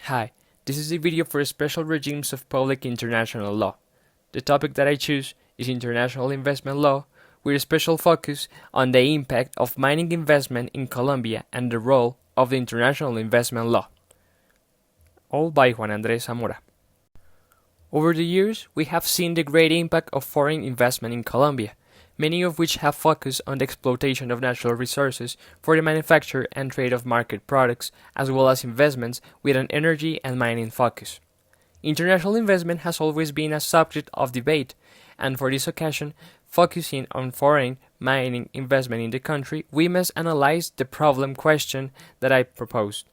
Hi, this is a video for special regimes of public international law. The topic that I choose is international investment law, with a special focus on the impact of mining investment in Colombia and the role of the international investment law. All by Juan Andrés Zamora. Over the years, we have seen the great impact of foreign investment in Colombia, many of which have focused on the exploitation of natural resources for the manufacture and trade of market products, as well as investments with an energy and mining focus. International investment has always been a subject of debate, and for this occasion, focusing on foreign mining investment in the country, we must analyze the problem question that I proposed,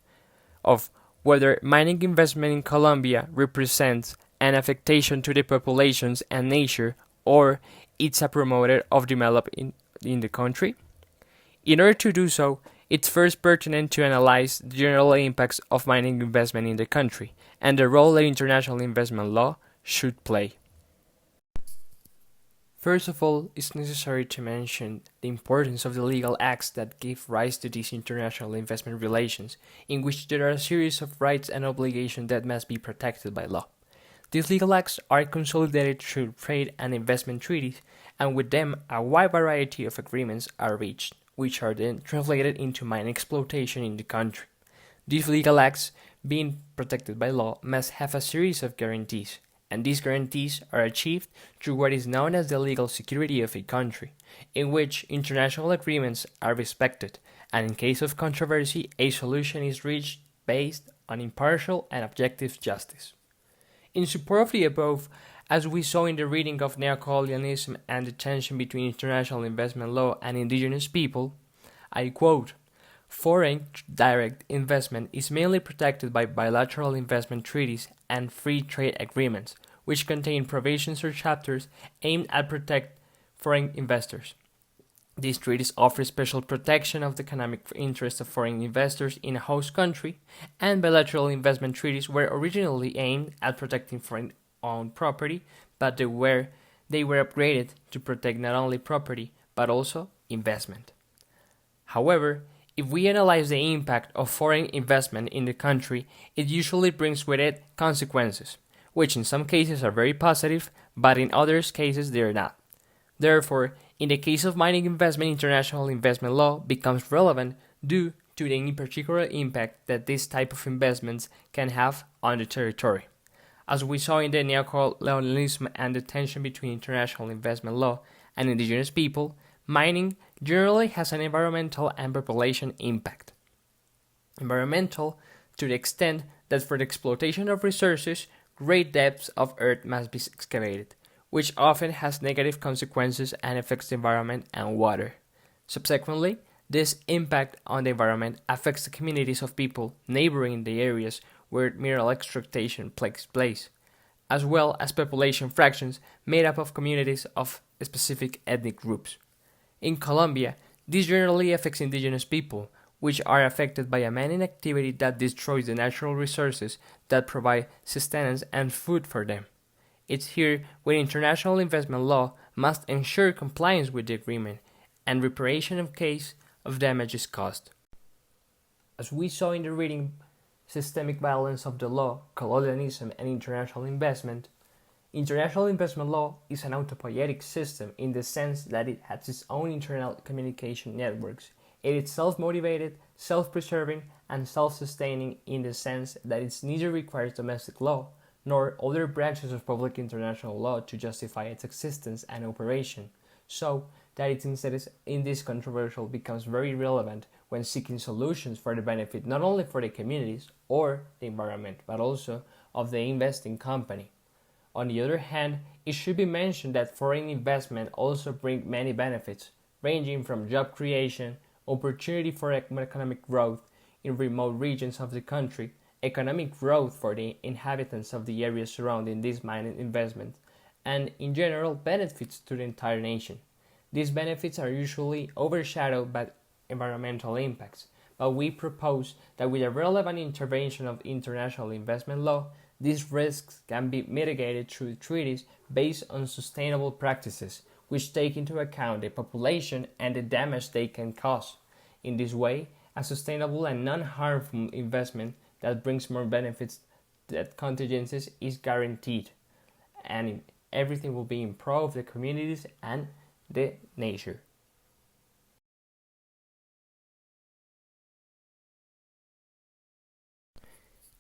of whether mining investment in Colombia represents an affectation to the populations and nature, or it's a promoter of development in the country. In order to do so, it's first pertinent to analyze the general impacts of mining investment in the country and the role that international investment law should play. First of all, it's necessary to mention the importance of the legal acts that give rise to these international investment relations, in which there are a series of rights and obligations that must be protected by law. These legal acts are consolidated through trade and investment treaties, and with them a wide variety of agreements are reached, which are then translated into mine exploitation in the country. These legal acts, being protected by law, must have a series of guarantees, and these guarantees are achieved through what is known as the legal security of a country, in which international agreements are respected, and in case of controversy, a solution is reached based on impartial and objective justice. In support of the above, as we saw in the reading of neocolonialism and the tension between international investment law and indigenous people, I quote, "Foreign direct investment is mainly protected by bilateral investment treaties and free trade agreements, which contain provisions or chapters aimed at protect foreign investors. These treaties offer special protection of the economic interests of foreign investors in a host country, and bilateral investment treaties were originally aimed at protecting foreign-owned property, but they were upgraded to protect not only property, but also investment. However, if we analyze the impact of foreign investment in the country, it usually brings with it consequences, which in some cases are very positive, but in other cases they are not. Therefore, in the case of mining investment, international investment law becomes relevant due to the particular impact that this type of investments can have on the territory. As we saw in the neocolonialism and the tension between international investment law and indigenous people, mining generally has an environmental and population impact. Environmental to the extent that for the exploitation of resources, great depths of earth must be excavated, which often has negative consequences and affects the environment and water. Subsequently, this impact on the environment affects the communities of people neighboring the areas where mineral extraction takes place, as well as population fractions made up of communities of specific ethnic groups. In Colombia, this generally affects indigenous people, which are affected by a mining activity that destroys the natural resources that provide sustenance and food for them. It's here where international investment law must ensure compliance with the agreement and reparation in case of damages caused. As we saw in the reading Systemic Violence of the Law, Colonialism and International Investment law is an autopoietic system in the sense that it has its own internal communication networks. It is self-motivated, self-preserving, and self-sustaining in the sense that it neither requires domestic law nor other branches of public international law to justify its existence and operation, so that it instead in this controversial becomes very relevant when seeking solutions for the benefit not only for the communities or the environment, but also of the investing company. On the other hand, it should be mentioned that foreign investment also brings many benefits, ranging from job creation, opportunity for economic growth in remote regions of the country, economic growth for the inhabitants of the areas surrounding this mining investment, and in general benefits to the entire nation. These benefits are usually overshadowed by environmental impacts, but we propose that with a relevant intervention of international investment law, these risks can be mitigated through treaties based on sustainable practices, which take into account the population and the damage they can cause. In this way, a sustainable and non-harmful investment that brings more benefits, that contingencies is guaranteed, and everything will be in pro of the communities and the nature.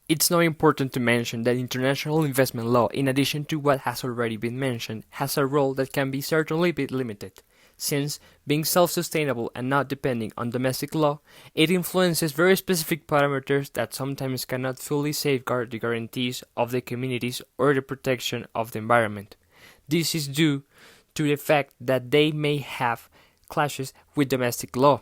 It's now important to mention that international investment law, in addition to what has already been mentioned, has a role that can be certainly be limited, since, being self-sustainable and not depending on domestic law, it influences very specific parameters that sometimes cannot fully safeguard the guarantees of the communities or the protection of the environment. This is due to the fact that they may have clashes with domestic law,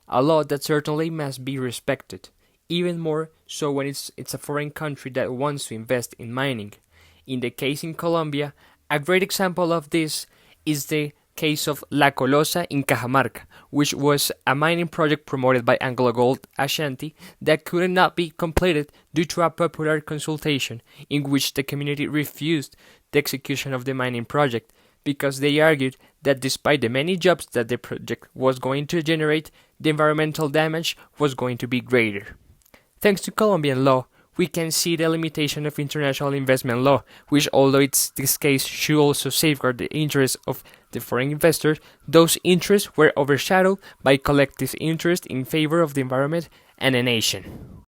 a law that certainly must be respected, even more so when it's a foreign country that wants to invest in mining. In the case in Colombia, a great example of this is the case of La Colosa in Cajamarca, which was a mining project promoted by Anglo Gold Ashanti that could not be completed due to a popular consultation in which the community refused the execution of the mining project because they argued that despite the many jobs that the project was going to generate, the environmental damage was going to be greater. Thanks to Colombian law, we can see the limitation of international investment law, which, although this case should also safeguard the interests of the foreign investors, those interests were overshadowed by collective interest in favor of the environment and a nation.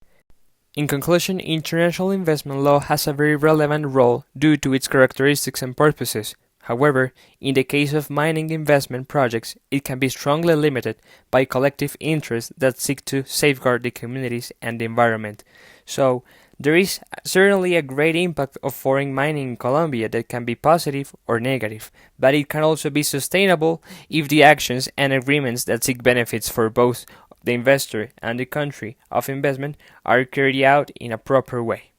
In conclusion, international investment law has a very relevant role due to its characteristics and purposes. However, in the case of mining investment projects, it can be strongly limited by collective interests that seek to safeguard the communities and the environment. So, there is certainly a great impact of foreign mining in Colombia that can be positive or negative, but it can also be sustainable if the actions and agreements that seek benefits for both the investor and the country of investment are carried out in a proper way.